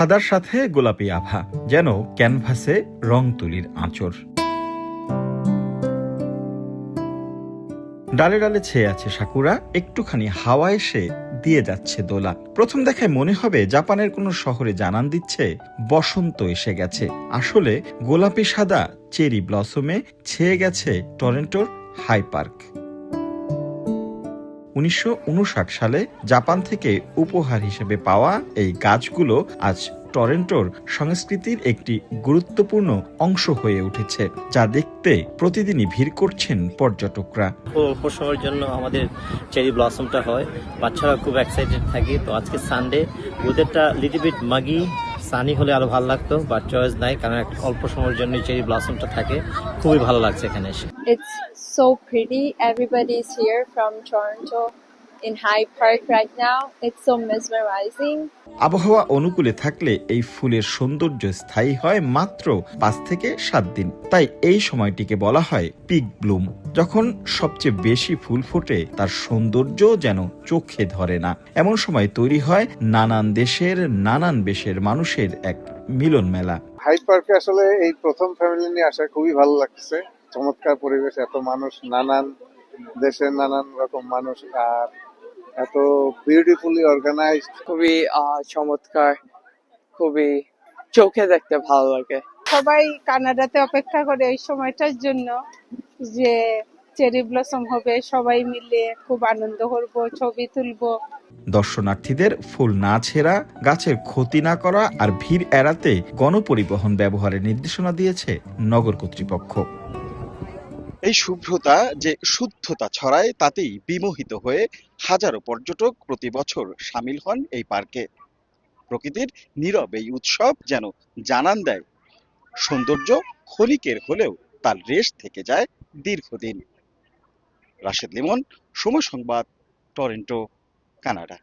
সাদার সাথে গোলাপি আভা, যেন ক্যানভাসে রং তুলির আঁচড়। ডালে ডালে ছেয়ে আছে সাকুরা, একটুখানি হাওয়া এসে দিয়ে যাচ্ছে দোলা। প্রথম দেখায় মনে হবে জাপানের কোনো শহরে জানান দিচ্ছে বসন্ত এসে গেছে। আসলে গোলাপি সাদা চেরি ব্লসমে ছেয়ে গেছে টরন্টোর হাই পার্ক। 1959 সালে জাপান থেকে উপহার হিসেবে পাওয়া এই গাছগুলো আজ টরন্টোর সংস্কৃতির একটি গুরুত্বপূর্ণ অংশ হয়ে উঠেছে, যা দেখতে প্রতিদিনই ভিড় করছেন পর্যটকরা। অল্প সময়ের জন্য আমাদের চেরি ব্লসমটা হয়, বাচ্চারা খুব এক্সাইটেড থাকে। তো আজকে সানডে, ওয়েদারটা লিটল বিট মাগি, সানি হলে আরো ভালো লাগতো, বাট চয়েস নাই, কারণ অল্প সময়ের জন্য চেরি ব্লসমটা থাকে। খুবই ভালো লাগছে এখানে এসে। It's so pretty. Everybody is here from Toronto in Hyde Park right now. It's so mesmerizing. আবহাওয়া অনুকূলে থাকলে এই ফুলের সৌন্দর্য স্থায়ী হয় মাত্র 5 থেকে 7 দিন। তাই এই সময়টিকে বলা হয় পিক ব্লুম। যখন সবচেয়ে বেশি ফুল ফোটে, তার সৌন্দর্য যেন চোখে ধরে না। এমন সময় তৈরি হয় নানান দেশের নানান বেশের মানুষের এক মিলন মেলা। হাইড পার্কে আসলে এই প্রথম ফ্যামিলি নিয়ে আসা খুবই ভালো লাগছে। চমৎকার পরিবেশ, এত মানুষ, নানান দেশের নানান রকম মানুষ, আর এত বিউটিফুলি অর্গানাইজড। খুবই চমৎকার, খুবই চোখে দেখতে ভালো লাগে। সবাই কানাডাতে অপেক্ষা করে এই সময়টার জন্য যে চেরি ব্লসম হবে, সবাই মিলে খুব আনন্দ করব, ছবি তুলবো। দর্শনার্থীদের ফুল না ছেঁড়া, গাছের ক্ষতি না করা আর ভিড় এড়াতে গণপরিবহন ব্যবহারের নির্দেশনা দিয়েছে নগর কর্তৃপক্ষ। এই শুভ্রতা যে শুদ্ধতা ছড়ায়, তাতেই বিমোহিত হয়ে হাজারো পর্যটক প্রতি বছর সামিল হন এই পার্কে। প্রকৃতির নীরব এই উৎসব যেন জানান দেয় সৌন্দর্য ক্ষণিকের হলেও তার রেশ থেকে যায় দীর্ঘদিন। রাশেদ লিমন, সময় সংবাদ, টরন্টো, কানাডা।